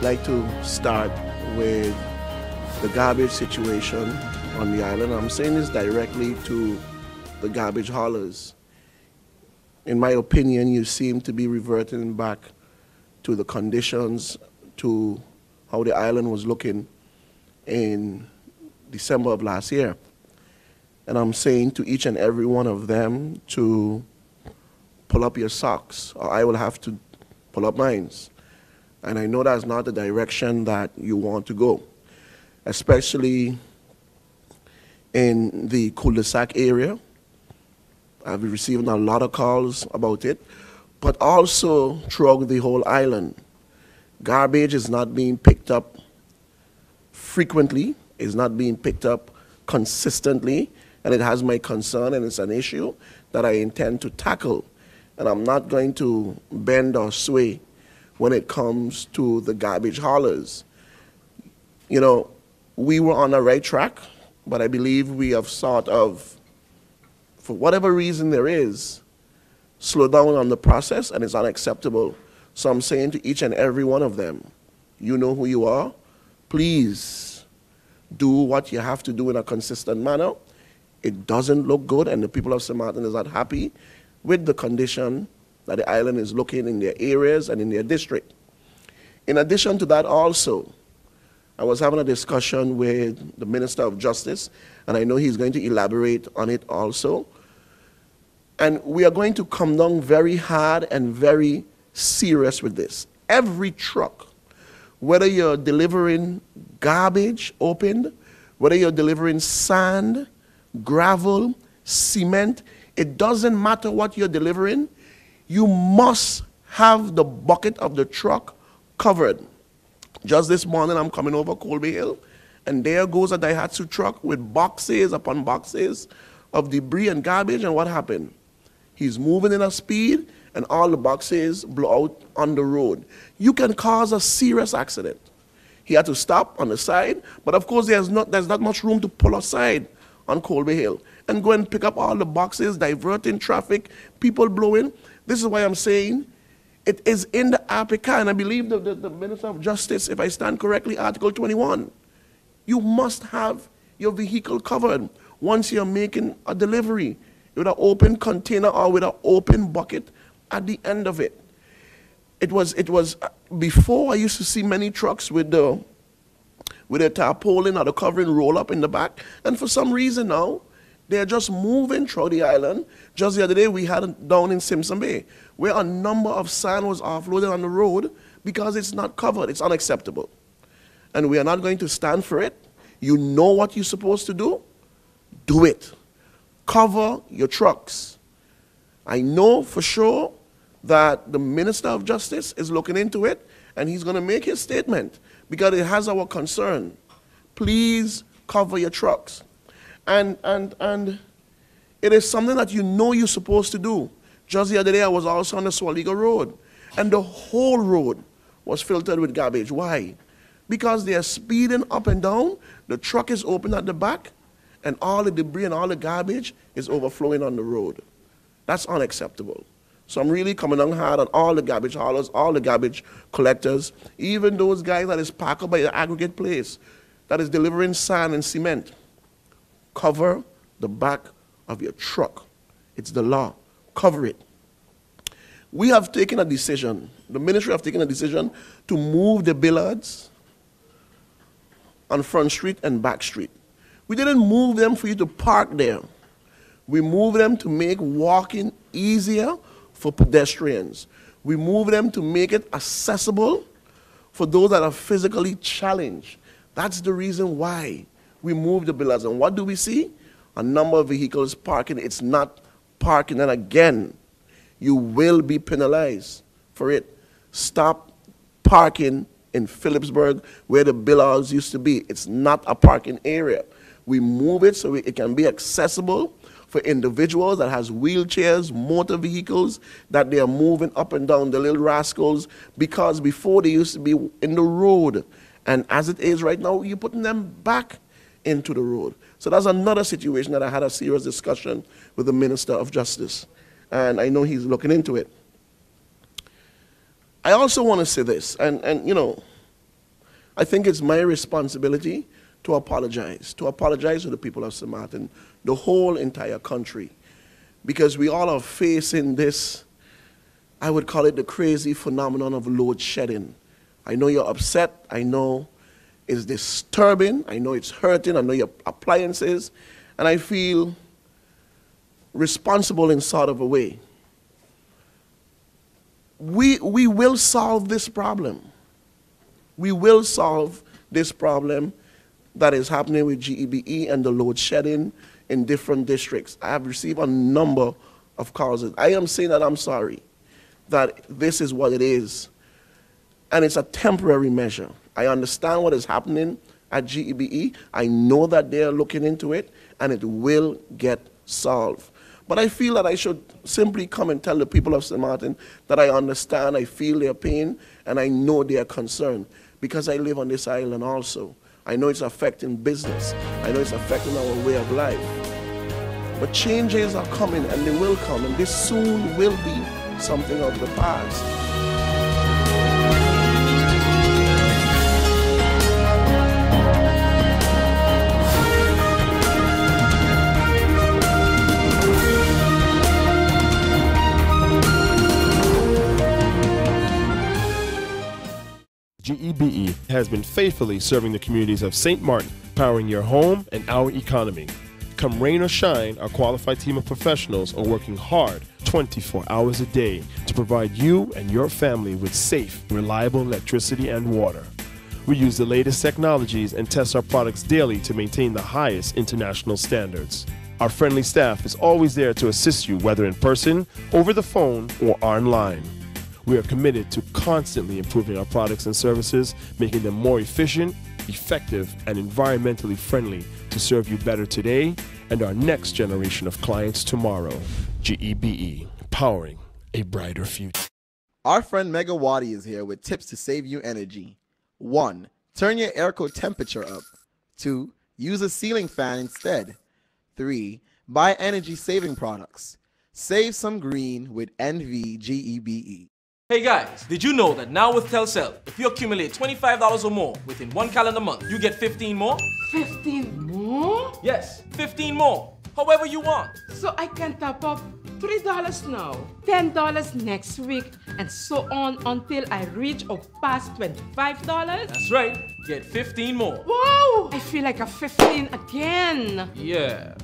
like to start with the garbage situation on the island. I'm saying this directly to the garbage haulers. In my opinion, you seem to be reverting back to the conditions, to how the island was looking in December of last year. And I'm saying to each and every one of them to pull up your socks, or I will have to pull up mine. And I know that's not the direction that you want to go, especially in the cul-de-sac area. I've been receiving a lot of calls about it, but also throughout the whole island. Garbage is not being picked up frequently, is not being picked up consistently, and it has my concern, and it's an issue that I intend to tackle. And I'm not going to bend or sway when it comes to the garbage haulers. You know, we were on the right track, but I believe we have sort of, for whatever reason there is, slow down on the process, and it's unacceptable. So I'm saying to each and every one of them, you know who you are. Please do what you have to do in a consistent manner. It doesn't look good, and the people of St. Martin is not happy with the condition that the island is looking in their areas and in their district. In addition to that also, I was having a discussion with the Minister of Justice, and I know he's going to elaborate on it also. And we are going to come down very hard and very serious with this. Every truck, whether you're delivering garbage opened, whether you're delivering sand, gravel, cement, it doesn't matter what you're delivering, you must have the bucket of the truck covered. Just this morning, I'm coming over Colby Hill, and there goes a Daihatsu truck with boxes upon boxes of debris and garbage, and what happened? He's moving in a speed, and all the boxes blow out on the road. You can cause a serious accident. He had to stop on the side, but of course there's not much room to pull aside on Colby Hill and go and pick up all the boxes, diverting traffic, people blowing. This is why I'm saying it is in the APICA, and I believe the Minister of Justice, if I stand correctly, Article 21. You must have your vehicle covered once you're making a delivery with an open container or with an open bucket at the end of it. It was before I used to see many trucks with the tarpaulin or the covering roll up in the back, and for some reason now, they're just moving through the island. Just the other day, we had it down in Simpson Bay, where a number of sand was offloaded on the road because it's not covered. It's unacceptable. And we are not going to stand for it. You know what you're supposed to do? Do it. Cover your trucks. I know for sure that the Minister of Justice is looking into it, and he's going to make his statement because it has our concern. Please cover your trucks. And it is something that you know you're supposed to do. Just the other day, I was also on the Swaliga Road, and the whole road was filtered with garbage. Why? Because they are speeding up and down, the truck is open at the back, and all the debris and all the garbage is overflowing on the road. That's unacceptable. So I'm really coming down hard on all the garbage haulers, all the garbage collectors, even those guys that is parked up by the aggregate place, that is delivering sand and cement. Cover the back of your truck. It's the law. Cover it. We have taken a decision, the ministry have taken a decision to move the billards on Front Street and Back Street. We didn't move them for you to park there. We moved them to make walking easier for pedestrians. We moved them to make it accessible for those that are physically challenged. That's the reason why we moved the billards. And what do we see? A number of vehicles parking. It's not parking. And again, you will be penalized for it. Stop parking in Phillipsburg where the billards used to be. It's not a parking area. We move it so it can be accessible for individuals that has wheelchairs, motor vehicles, that they are moving up and down, the little rascals, because before they used to be in the road. And as it is right now, you're putting them back into the road. So that's another situation that I had a serious discussion with the Minister of Justice. And I know he's looking into it. I also want to say this, and you know, I think it's my responsibility to apologize to the people of St. Martin, the whole entire country, because we all are facing this, I would call it the crazy phenomenon of load shedding. I know you're upset, I know it's disturbing, I know it's hurting, I know your appliances, and I feel responsible in sort of a way. We will solve this problem. We will solve this problem that is happening with GEBE and the load shedding in different districts. I have received a number of calls. I am saying that I'm sorry, that this is what it is. And it's a temporary measure. I understand what is happening at GEBE. I know that they're looking into it, and it will get solved. But I feel that I should simply come and tell the people of St. Martin that I understand, I feel their pain, and I know their concern, because I live on this island also. I know it's affecting business. I know it's affecting our way of life. But changes are coming, and they will come, and this soon will be something of the past. GEBE has been faithfully serving the communities of St. Martin, powering your home and our economy. Come rain or shine, our qualified team of professionals are working hard 24 hours a day to provide you and your family with safe, reliable electricity and water. We use the latest technologies and test our products daily to maintain the highest international standards. Our friendly staff is always there to assist you, whether in person, over the phone, or online. We are committed to constantly improving our products and services, making them more efficient, effective, and environmentally friendly to serve you better today and our next generation of clients tomorrow. GEBE, powering a brighter future. Our friend Mega Wadi is here with tips to save you energy. 1. Turn your airco temperature up. 2. Use a ceiling fan instead. 3. Buy energy-saving products. Save some green with NVGEBE. Hey guys, did you know that now with Telcel, if you accumulate $25 or more within one calendar month, you get 15 more? 15 more? Yes, 15 more. However you want. So I can top up $3 now, $10 next week, and so on until I reach or pass $25? That's right. Get 15 more. Wow! I feel like a 15 again. Yeah.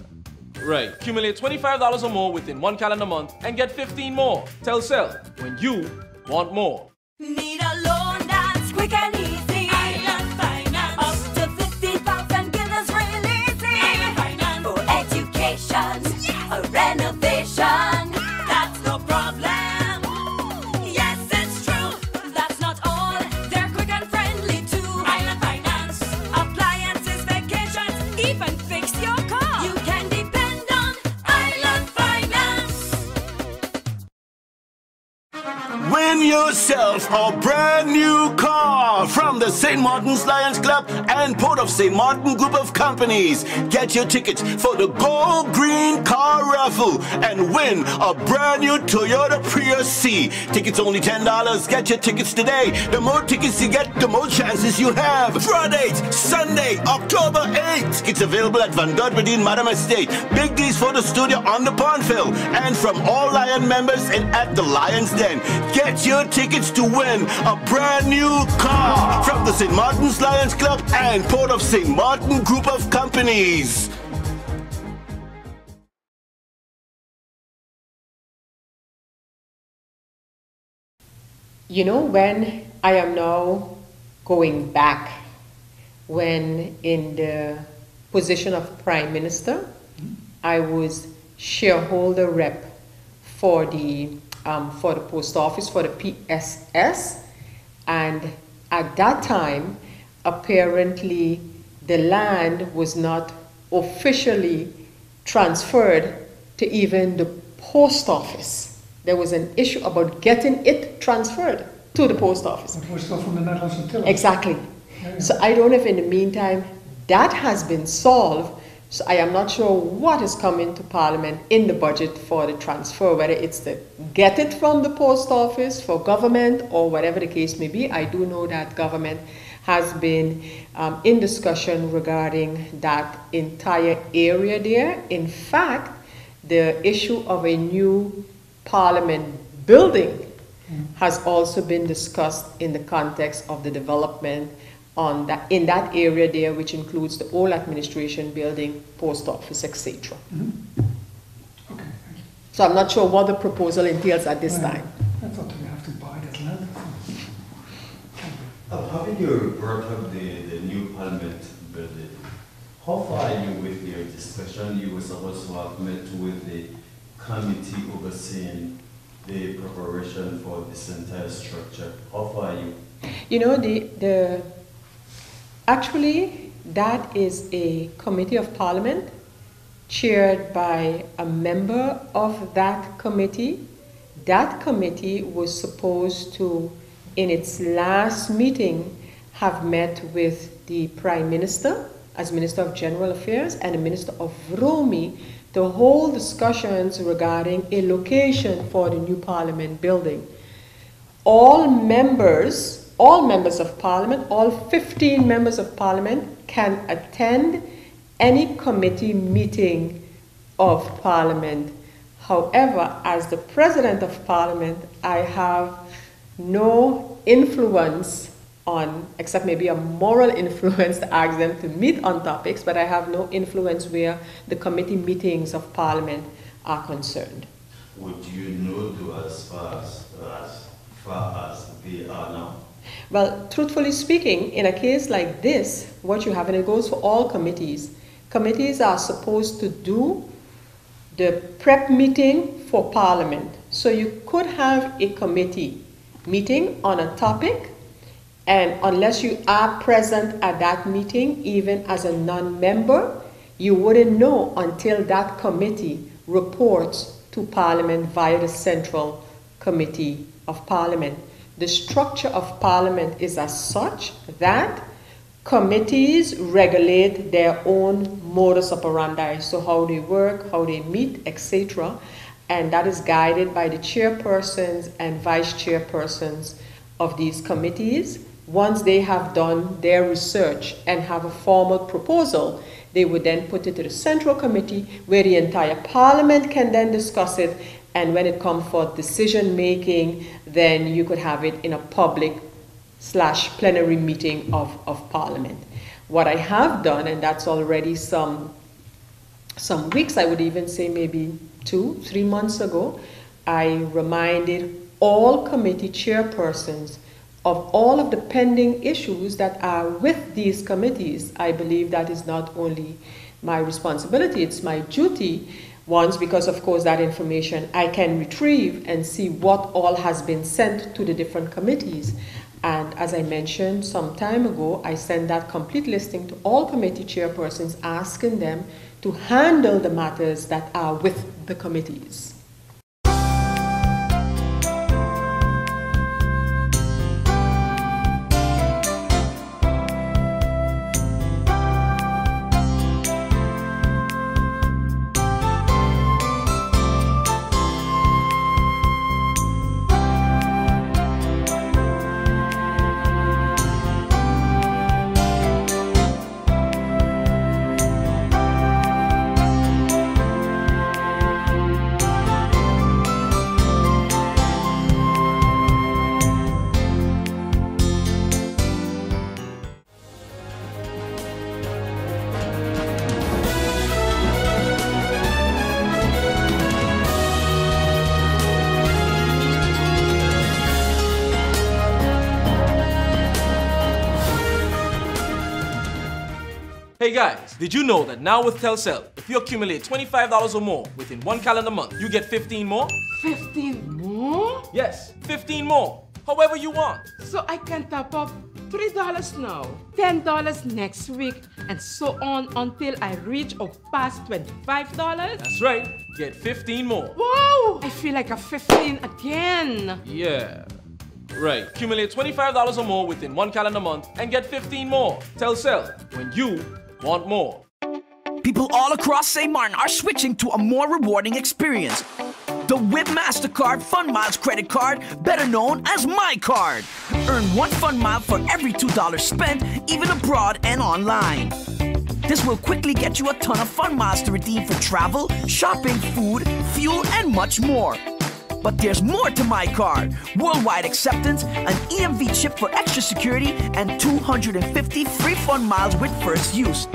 Right. Accumulate $25 or more within one calendar month and get 15 more. Telcel, when you want more. Need a loan that's quick and easy. Island Finance. Up to 50,000 guineas real easy. Island Finance. For education, yes. A renovation. That's no problem. Yes, it's true. That's not all. They're quick and friendly too. Island Finance. Appliances, vacations, even fix your car. You can depend on Island Finance. Win yourself a brand new car from the St. Martin's Lions Club and Port of St. Martin Group of Companies. Get your tickets for the Gold Green Car Raffle and win a brand new Toyota Prius C. Tickets only $10. Get your tickets today. The more tickets you get, the more chances you have. Friday, Sunday, October 8th. It's available at Van Godberdeen, Madam Estate. Big D's Photo Studio on the Pondville. And from all Lion members and at the Lion's Den. Get your tickets to win a brand new car from the St. Martin's Lions Club and Port of St. Martin Group of Companies. You know, when I am now going back, when in the position of Prime Minister, I was shareholder rep for the post office, for the PSS, and at that time, apparently the land was not officially transferred to even the post office. There was an issue about getting it transferred to the post office. It was still from the Netherlands until. Exactly. Yeah. So I don't know if in the meantime that has been solved, So I am not sure what is coming to Parliament in the budget for the transfer, whether it's to get it from the post office for government or whatever the case may be. I do know that government has been in discussion regarding that entire area there. In fact, the issue of a new Parliament building has also been discussed in the context of the development in that area there, which includes the old administration building, post office, etc. Okay, thank you. So I'm not sure what the proposal entails at this time. I thought we have to buy that land. Having you brought up the new Parliament building, how far are you with your discussion? You were supposed to have met with the committee overseeing the preparation for this entire structure. How far are you? You know, actually, that is a committee of Parliament chaired by a member of that committee. That committee was supposed to, in its last meeting, have met with the Prime Minister as Minister of General Affairs and the Minister of Romi to hold discussions regarding a location for the new Parliament building. All members of Parliament, all 15 members of Parliament can attend any committee meeting of Parliament. However, as the President of Parliament, I have no influence on, except maybe a moral influence to ask them to meet on topics, but I have no influence where the committee meetings of Parliament are concerned. Would you know to as far as they are now? Well, truthfully speaking, in a case like this, what you have, and it goes for all committees, committees are supposed to do the prep meeting for Parliament. So you could have a committee meeting on a topic, and unless you are present at that meeting, even as a non-member, you wouldn't know until that committee reports to Parliament via the Central Committee of Parliament. The structure of Parliament is as such that committees regulate their own modus operandi, so how they work, how they meet, etc. And that is guided by the chairpersons and vice chairpersons of these committees. Once they have done their research and have a formal proposal, they would then put it to the Central Committee, where the entire Parliament can then discuss it. And when it comes for decision making, then you could have it in a public/plenary meeting of Parliament. What I have done, and that's already some weeks, I would even say maybe 2-3 months ago, I reminded all committee chairpersons of all of the pending issues that are with these committees. I believe that is not only my responsibility, it's my duty. Once, because of course that information I can retrieve and see what all has been sent to the different committees. And as I mentioned some time ago, I sent that complete listing to all committee chairpersons, asking them to handle the matters that are with the committees. Hey guys, did you know that now with Telcel, if you accumulate $25 or more within one calendar month, you get 15 more? 15 more? Yes, 15 more. However you want. So I can top up $3 now, $10 next week, and so on until I reach or pass $25? That's right. Get 15 more. Wow! I feel like a 15 again. Yeah. Right. Accumulate $25 or more within one calendar month and get 15 more. Telcel, when you want more. People all across St. Martin are switching to a more rewarding experience. The WIB MasterCard Fun Miles credit card, better known as My Card. Earn 1 Fun Mile for every $2 spent, even abroad and online. This will quickly get you a ton of Fun Miles to redeem for travel, shopping, food, fuel, and much more. But there's more to My Card. Worldwide acceptance, an EMV chip for extra security, and 250 free Fun Miles with first use.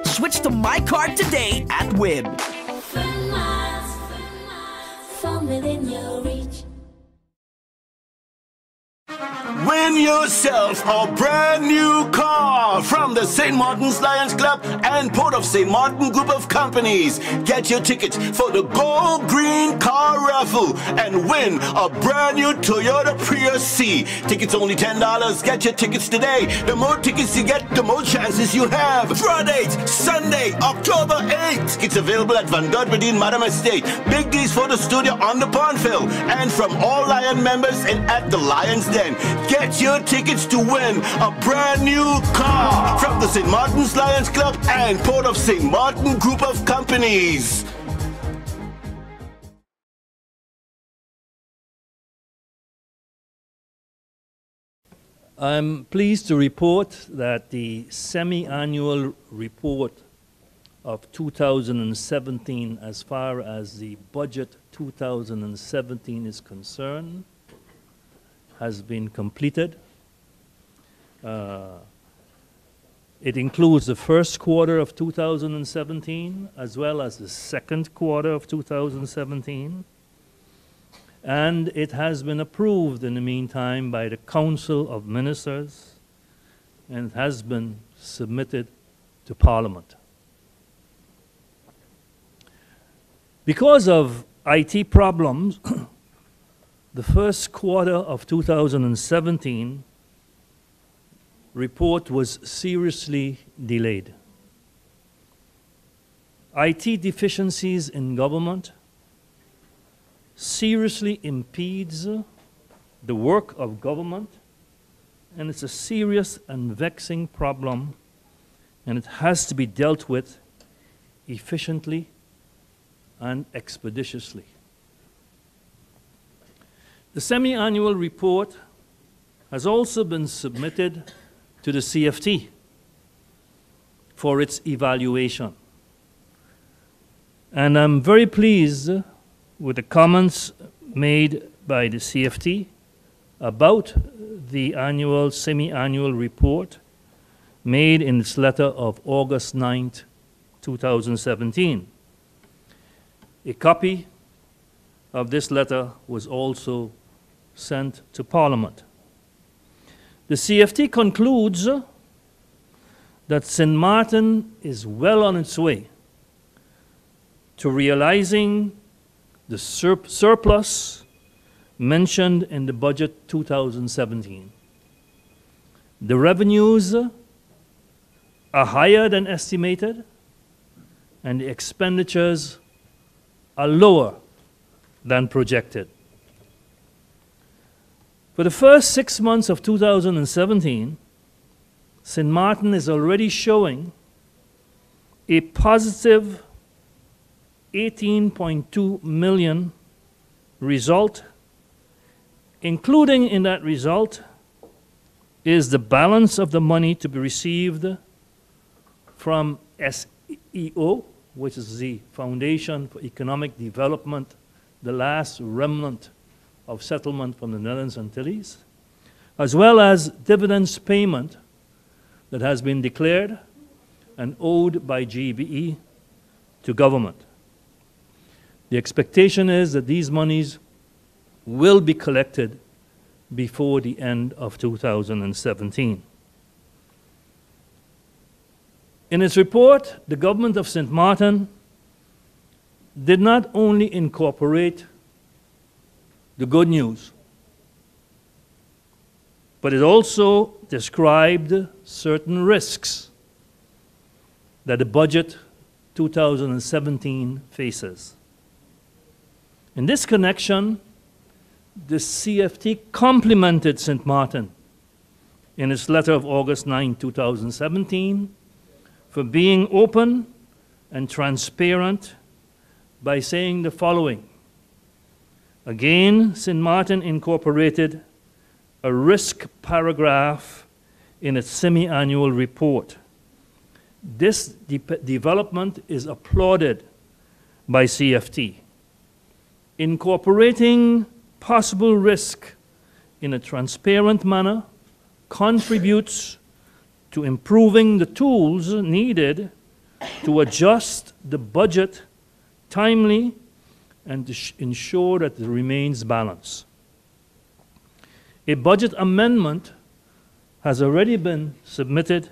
Switch to My Card today at WIB. Fun miles, from within your reach. Win yourself a brand new car from the St. Martin's Lions Club and Port of St. Martin Group of Companies. Get your tickets for the Gold Green Car Raffle and win a brand new Toyota Prius C. Tickets only $10. Get your tickets today. The more tickets you get, the more chances you have. Draw date, Sunday, October 8th. It's available at Van Godberdeen Madam Estate. Big D's Photo Studio on the Pondville. And from all Lion members and at the Lions Den. Get your tickets to win a brand new car from the St. Martin's Lions Club and Port of St. Martin Group of Companies. I'm pleased to report that the semi-annual report of 2017, as far as the budget 2017 is concerned, has been completed. It includes the first quarter of 2017 as well as the second quarter of 2017, and it has been approved in the meantime by the Council of Ministers, and it has been submitted to Parliament. Because of IT problems, the first quarter of 2017 report was seriously delayed. IT deficiencies in government seriously impedes the work of government, and it's a serious and vexing problem, and it has to be dealt with efficiently and expeditiously. The semi-annual report has also been submitted to the CFT for its evaluation. And I'm very pleased with the comments made by the CFT about the annual, semi-annual report made in its letter of August 9th, 2017. A copy of this letter was also sent to Parliament. The CFT concludes that St. Martin is well on its way to realizing the surplus mentioned in the budget 2017. The revenues are higher than estimated, and the expenditures are lower than projected. For the first 6 months of 2017, St. Martin is already showing a positive 18.2 million result. Including in that result is the balance of the money to be received from SEO, which is the Foundation for Economic Development, the last remnant of settlement from the Netherlands Antilles, as well as dividends payment that has been declared and owed by GBE to government. The expectation is that these monies will be collected before the end of 2017. In its report, the government of St. Martin did not only incorporate the good news, but it also described certain risks that the budget 2017 faces. In this connection, the CFT complimented St. Martin in its letter of August 9, 2017, for being open and transparent by saying the following. Again, St. Martin incorporated a risk paragraph in its semi-annual report. This development is applauded by CFT. Incorporating possible risk in a transparent manner contributes to improving the tools needed to adjust the budget timely and to ensure that it remains balanced. A budget amendment has already been submitted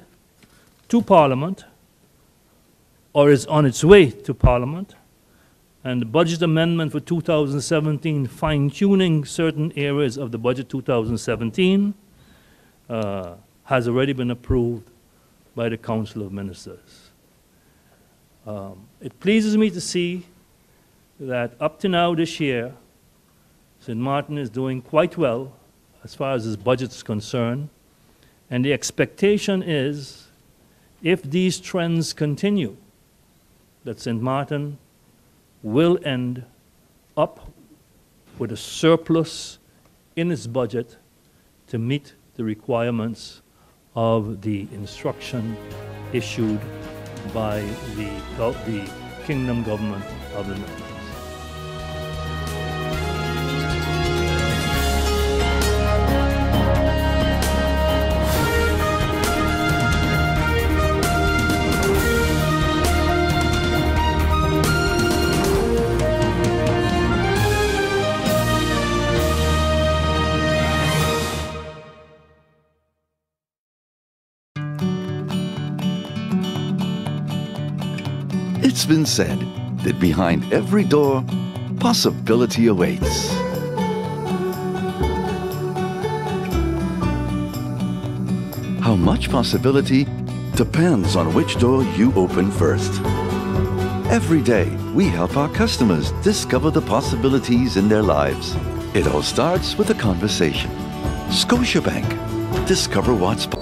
to Parliament or is on its way to Parliament, and the budget amendment for 2017, fine-tuning certain areas of the budget 2017, has already been approved by the Council of Ministers. It pleases me to see that up to now this year, St. Martin is doing quite well as far as his budget is concerned, and the expectation is, if these trends continue, that St. Martin will end up with a surplus in its budget to meet the requirements of the instruction issued by the Kingdom Government of the Netherlands. It's been said that behind every door, possibility awaits. How much possibility depends on which door you open first. Every day, we help our customers discover the possibilities in their lives. It all starts with a conversation. Scotiabank. Discover what's possible.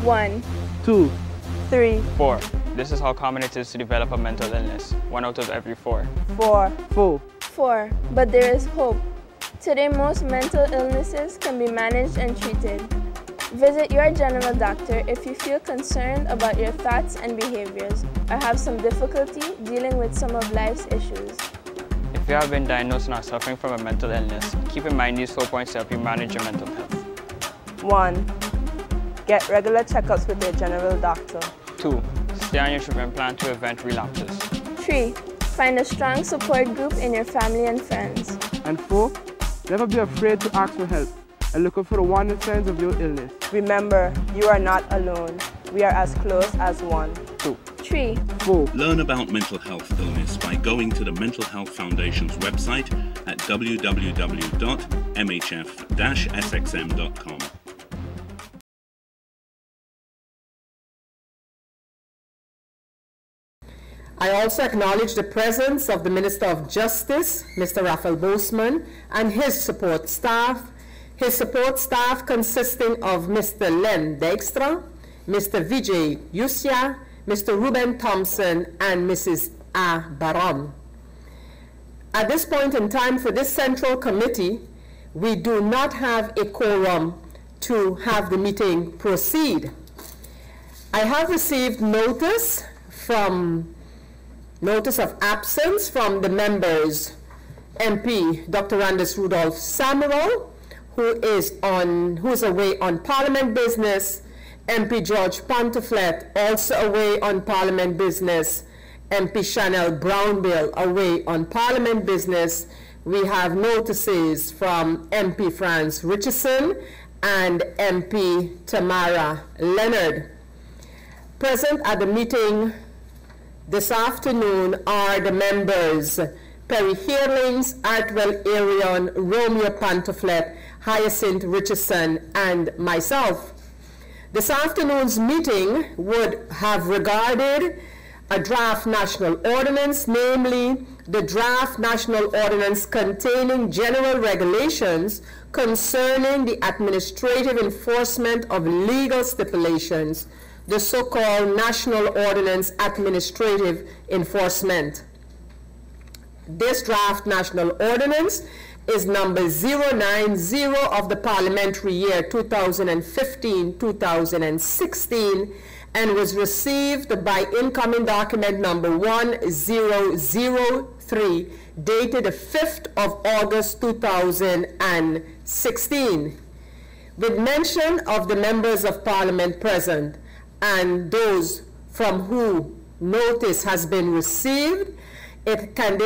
One, 2, 3, 4. This is how common it is to develop a mental illness. 1 out of every 4. 4, 4. 4. But there is hope. Today, most mental illnesses can be managed and treated. Visit your general doctor if you feel concerned about your thoughts and behaviors or have some difficulty dealing with some of life's issues. If you have been diagnosed and are suffering from a mental illness, keep in mind these 4 points to help you manage your mental health. 1. Get regular checkups with your general doctor. 2. Stay on your treatment plan to prevent relapses. 3. Find a strong support group in your family and friends. And 4. Never be afraid to ask for help and look out for the warning signs of your illness. Remember, you are not alone. We are as close as one. 2. 3. 4. Learn about mental health illness by going to the Mental Health Foundation's website at www.mhf-sxm.com. I also acknowledge the presence of the Minister of Justice, Mr. Raphael Boseman, and his support staff. His support staff consisting of Mr. Len Dijkstra, Mr. Vijay Yusya, Mr. Ruben Thompson, and Mrs. A. Baron. At this point in time for this central committee, we do not have a quorum to have the meeting proceed. I have received notice of absence from the members, MP Dr. Randus Rudolph Samuel, who is away on Parliament business, MP George Ponteflet, also away on Parliament business, MP Chanel Brownbill, away on Parliament business. We have notices from MP Franz Richardson and MP Tamara Leonard. Present at the meeting this afternoon are the members Perry Hearlings, Artwell Arion, Romeo Pantoflet, Hyacinth Richardson, and myself. This afternoon's meeting would have regarded a draft national ordinance, namely the draft national ordinance containing general regulations concerning the administrative enforcement of legal stipulations, the so-called National Ordinance Administrative Enforcement. This draft national ordinance is number 090 of the parliamentary year 2015-2016 and was received by incoming document number 1003 dated the 5th of August 2016. With mention of the members of parliament present and those from whom notice has been received, it can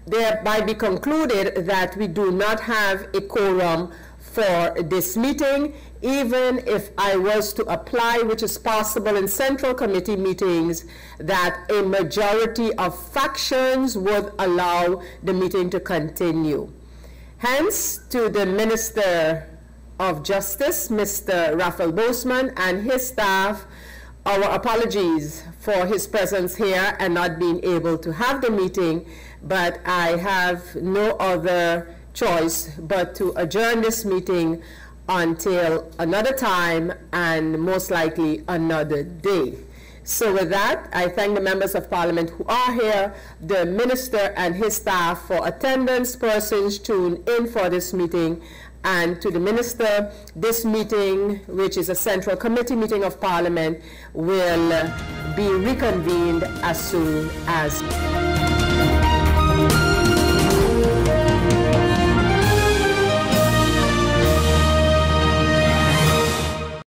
thereby be concluded that we do not have a quorum for this meeting, even if I was to apply, which is possible in central committee meetings, that a majority of factions would allow the meeting to continue. Hence, to the Minister of Justice, Mr. Raphael Boseman, and his staff, our apologies for his presence here and not being able to have the meeting, but I have no other choice but to adjourn this meeting until another time and most likely another day. So with that, I thank the members of parliament who are here, the minister and his staff for attendance, persons tuned in for this meeting, and to the minister, this meeting, which is a central committee meeting of parliament, will be reconvened as soon as